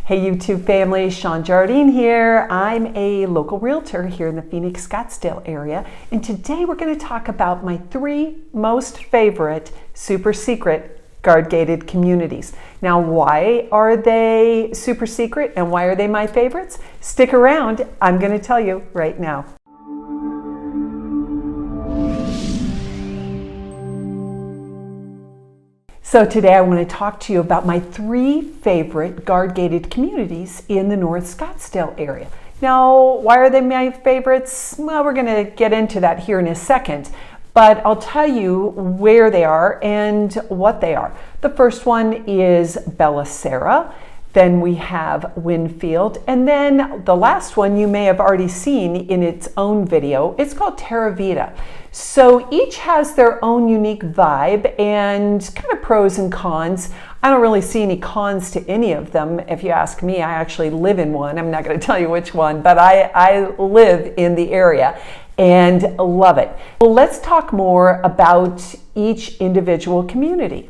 Hey YouTube family, Shawn Jardine here. I'm a local realtor here in the Phoenix Scottsdale area, and today we're going to talk about my 3 most favorite super secret guard gated communities. Now, why are they super secret and why are they my favorites? Stick around, I'm going to tell you right now. So today I want to talk to you about my 3 favorite guard-gated communities in the North Scottsdale area. Now, why are they my favorites? Well, we're going to get into that here in a second, but I'll tell you where they are and what they are. The first one is Bellasera, then we have Winfield, and then the last one you may have already seen in its own video. It's called Teravita. So each has their own unique vibe and kind of pros and cons. I don't really see any cons to any of them. If you ask me, I actually live in one. I'm not going to tell you which one, but I live in the area and love it. Well, let's talk more about each individual community.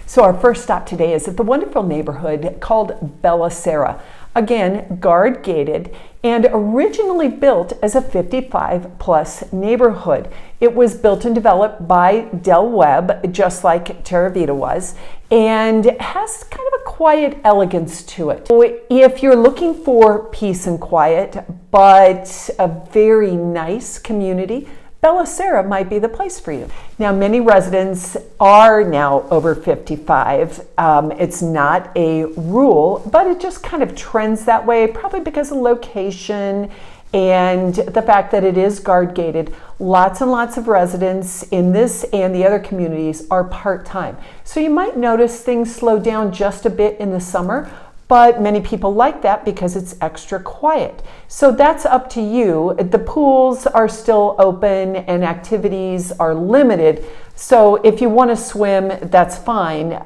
So our first stop today is at the wonderful neighborhood called Bellasera. Again, guard gated and originally built as a 55 plus neighborhood. It was built and developed by Del Webb, just like Teravita was, and has kind of a quiet elegance to it. So if you're looking for peace and quiet, but a very nice community, Bellasera might be the place for you. Now, many residents are now over 55. It's not a rule, but it just kind of trends that way, probably because of location and the fact that it is guard gated. Lots and lots of residents in this and the other communities are part-time. So you might notice things slow down just a bit in the summer, but many people like that because it's extra quiet. So that's up to you. The pools are still open and activities are limited. So if you want to swim, that's fine,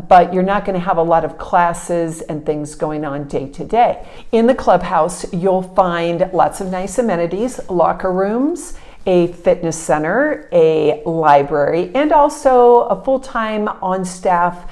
but you're not going to have a lot of classes and things going on day to day. In the clubhouse, you'll find lots of nice amenities, locker rooms, a fitness center, a library, and also a full-time on-staff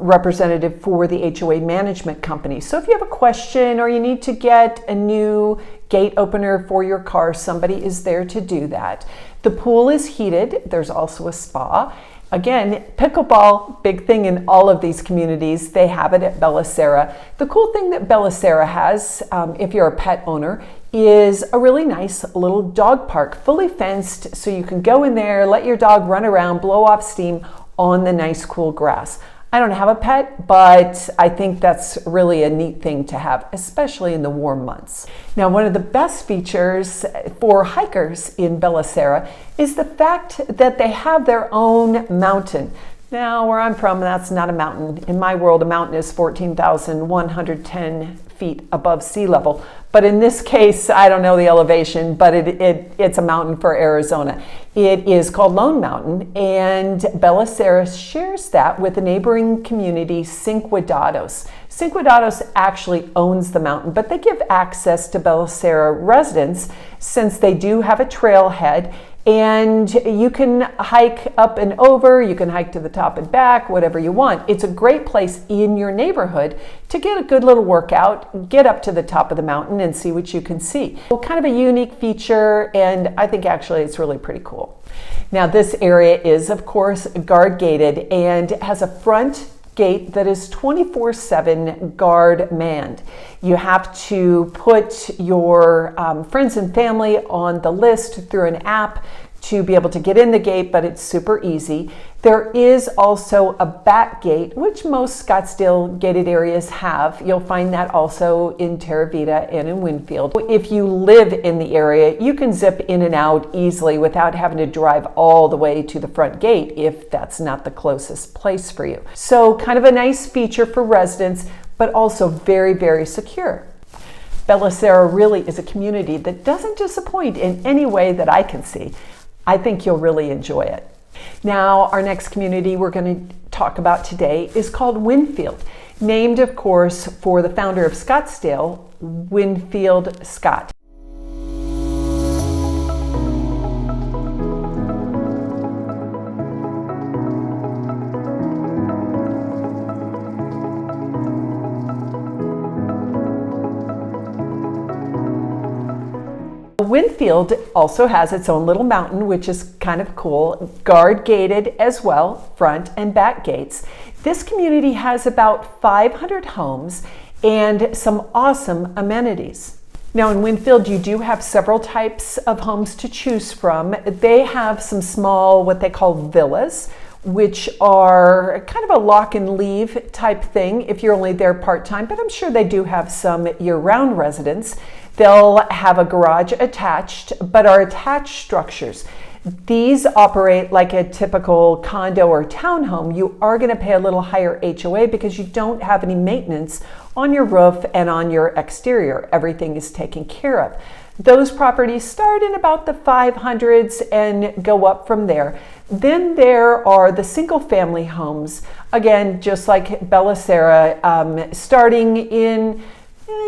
representative for the HOA management company. So if you have a question or you need to get a new gate opener for your car, somebody is there to do that. The pool is heated. There's also a spa. Again, pickleball, big thing in all of these communities. They have it at Bellasera. The cool thing that Bellasera has, if you're a pet owner, is a really nice little dog park, fully fenced, so you can go in there, let your dog run around, blow off steam on the nice cool grass. I don't have a pet, but I think that's really a neat thing to have, especially in the warm months. Now, one of the best features for hikers in Bellasera is the fact that they have their own mountain. Now, where I'm from, that's not a mountain. In my world, a mountain is 14,110 feet above sea level. But in this case, I don't know the elevation, but it's a mountain for Arizona. It is called Lone Mountain, and Bellasera shares that with the neighboring community, Cinque Dados. Cinque Dados actually owns the mountain, but they give access to Bellasera residents since they do have a trailhead. And you can hike up and over, you can hike to the top and back, whatever you want. It's a great place in your neighborhood to get a good little workout, get up to the top of the mountain and see what you can see. So kind of a unique feature, and I think actually it's really pretty cool. Now, this area is, of course, guard gated and has a front gate that is 24/7 guard manned. You have to put your friends and family on the list through an app to be able to get in the gate, but it's super easy. There is also a back gate, which most Scottsdale gated areas have. You'll find that also in Teravita and in Winfield. If you live in the area, you can zip in and out easily without having to drive all the way to the front gate if that's not the closest place for you. So kind of a nice feature for residents, but also very, very secure. Bellasera really is a community that doesn't disappoint in any way that I can see. I think you'll really enjoy it. Now, our next community we're going to talk about today is called Winfield, named, of course, for the founder of Scottsdale, Winfield Scott. Winfield also has its own little mountain, which is kind of cool, guard gated as well, front and back gates. This community has about 500 homes and some awesome amenities. Now in Winfield, you do have several types of homes to choose from. They have some small, what they call villas, which are kind of a lock and leave type thing if you're only there part-time, but I'm sure they do have some year-round residents. They'll have a garage attached, but are attached structures. These operate like a typical condo or townhome. You are going to pay a little higher HOA because you don't have any maintenance on your roof and on your exterior. Everything is taken care of. Those properties start in about the 500s and go up from there. Then there are the single family homes, again, just like Bellasera, starting in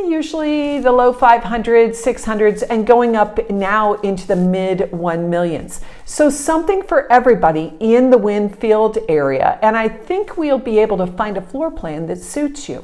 usually the low 500s, 600s, and going up now into the mid 1 millions. So something for everybody in the Winfield area. And I think we'll be able to find a floor plan that suits you.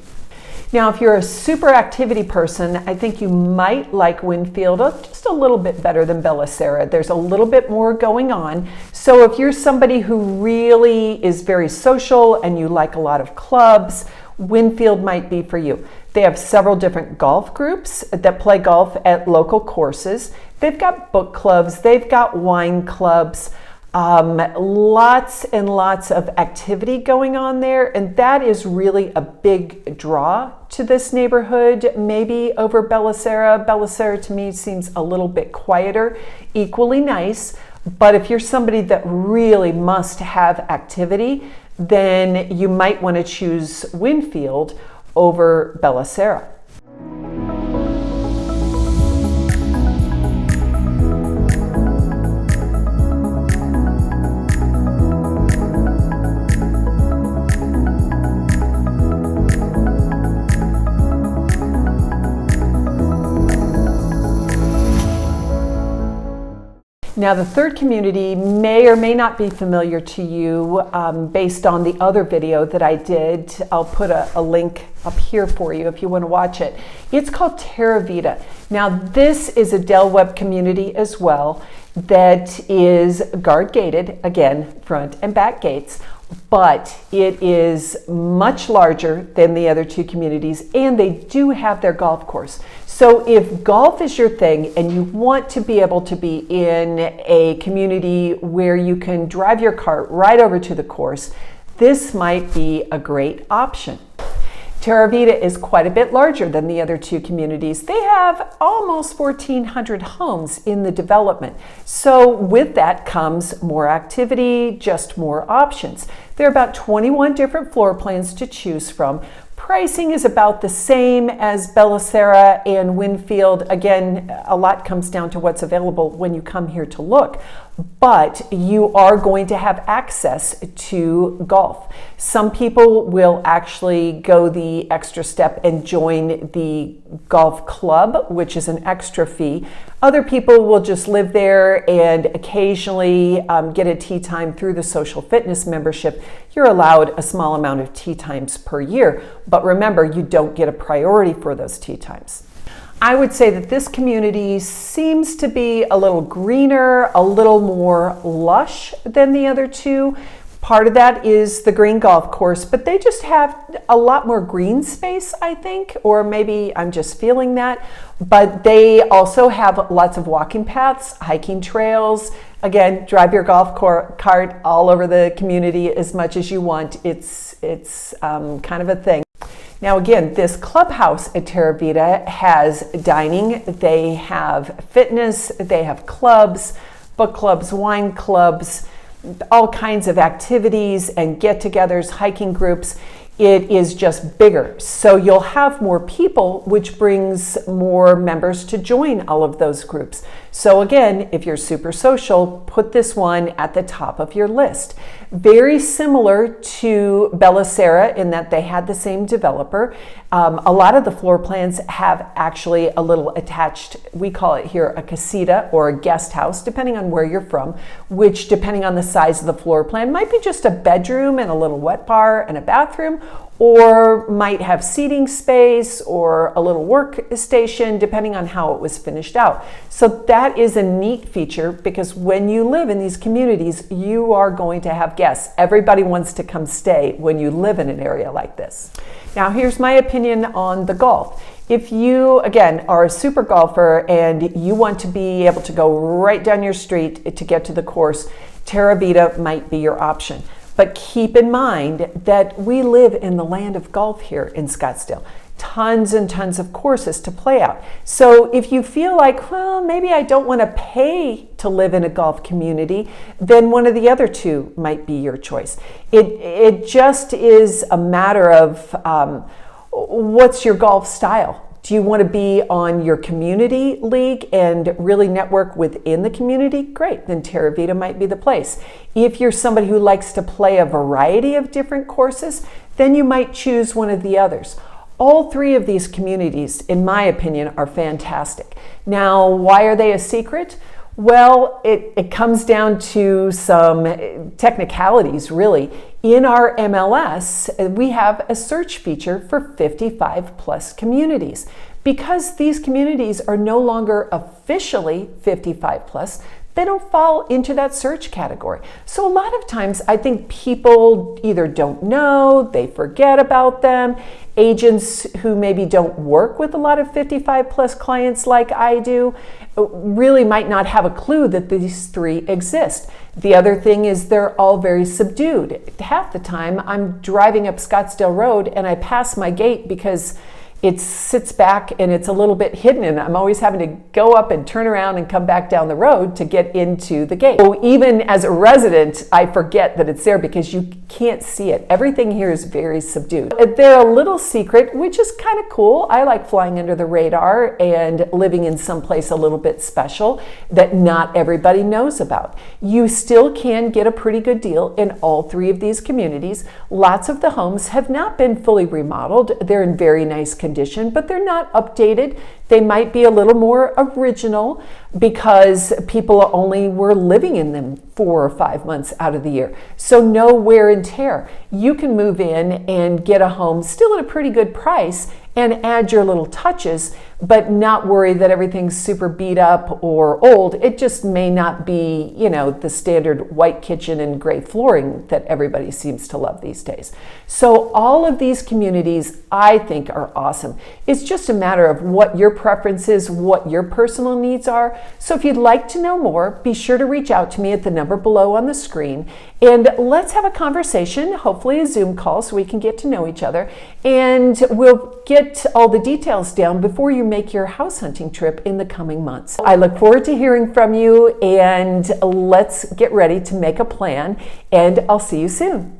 Now, if you're a super activity person, I think you might like Winfield just a little bit better than Bellasera. There's a little bit more going on. So if you're somebody who really is very social and you like a lot of clubs, Winfield might be for you. They have several different golf groups that play golf at local courses. They've got book clubs, they've got wine clubs, lots and lots of activity going on there, and that is really a big draw to this neighborhood, maybe over Bellasera. Bellasera to me seems a little bit quieter, equally nice, but if you're somebody that really must have activity, then you might want to choose Winfield over Bellasera. Now, the third community may or may not be familiar to you based on the other video that I did. I'll put a link up here for you if you want to watch it. It's called Teravita. Now, this is a Del Webb community as well that is guard gated, again, front and back gates, but it is much larger than the other two communities, and they do have their golf course. So if golf is your thing and you want to be able to be in a community where you can drive your cart right over to the course, this might be a great option. Teravida is quite a bit larger than the other two communities. They have almost 1,400 homes in the development. So with that comes more activity, just more options. There are about 21 different floor plans to choose from. Pricing is about the same as Bellasera and Winfield. Again, a lot comes down to what's available when you come here to look, but you are going to have access to golf. Some people will actually go the extra step and join the golf club, which is an extra fee. Other people will just live there and occasionally get a tee time through the social fitness membership. You're allowed a small amount of tee times per year, but remember, you don't get a priority for those tee times. I would say that this community seems to be a little greener, a little more lush than the other two. Part of that is the green golf course, but they just have a lot more green space, I think, or maybe I'm just feeling that. But they also have lots of walking paths, hiking trails. Again, drive your golf cart all over the community as much as you want. It's kind of a thing. Now again, this clubhouse at Teravita has dining, they have fitness, they have clubs, book clubs, wine clubs, all kinds of activities and get-togethers, hiking groups. it is just bigger. So you'll have more people, which brings more members to join all of those groups. So again, if you're super social, put this one at the top of your list. Very similar to Bellasera in that they had the same developer. A lot of the floor plans have actually a little attached, we call it here a casita or a guest house, depending on where you're from, which depending on the size of the floor plan might be just a bedroom and a little wet bar and a bathroom, or might have seating space or a little workstation, depending on how it was finished out. So that is a neat feature, because when you live in these communities, you are going to have guests. Everybody wants to come stay when you live in an area like this. Now, here's my opinion on the golf. If you, again, are a super golfer and you want to be able to go right down your street to get to the course, Teravita might be your option. But keep in mind that we live in the land of golf here in Scottsdale. Tons and tons of courses to play out. So if you feel like, well, maybe I don't want to pay to live in a golf community, then one of the other two might be your choice. It just is a matter of what's your golf style. Do you want to be on your community league and really network within the community? Great, then Teravita might be the place. If you're somebody who likes to play a variety of different courses, then you might choose one of the others. All three of these communities, in my opinion, are fantastic. Now, why are they a secret? Well, it comes down to some technicalities, really. In our MLS, we have a search feature for 55 plus communities. Because these communities are no longer officially 55 plus, they don't fall into that search category. So a lot of times I think people either don't know, they forget about them. Agents who maybe don't work with a lot of 55 plus clients like I do really might not have a clue that these three exist. The other thing is they're all very subdued. Half the time I'm driving up Scottsdale Road and I pass my gate because it sits back and it's a little bit hidden, and I'm always having to go up and turn around and come back down the road to get into the gate. So even as a resident, I forget that it's there because you can't see it. Everything here is very subdued. They're a little secret, which is kind of cool. I like flying under the radar and living in someplace a little bit special that not everybody knows about. You still can get a pretty good deal in all three of these communities. Lots of the homes have not been fully remodeled. They're in very nice condition, but they're not updated. They might be a little more original because people only were living in them 4 or 5 months out of the year. So no wear and tear. You can move in and get a home still at a pretty good price and add your little touches, but not worry that everything's super beat up or old. It just may not be, the standard white kitchen and gray flooring that everybody seems to love these days. So all of these communities, I think, are awesome. It's just a matter of what your preference is, what your personal needs are. So if you'd like to know more, be sure to reach out to me at the number below on the screen, and let's have a conversation, hopefully a Zoom call so we can get to know each other, and we'll get all the details down before you make your house hunting trip in the coming months. I look forward to hearing from you, and let's get ready to make a plan, and I'll see you soon.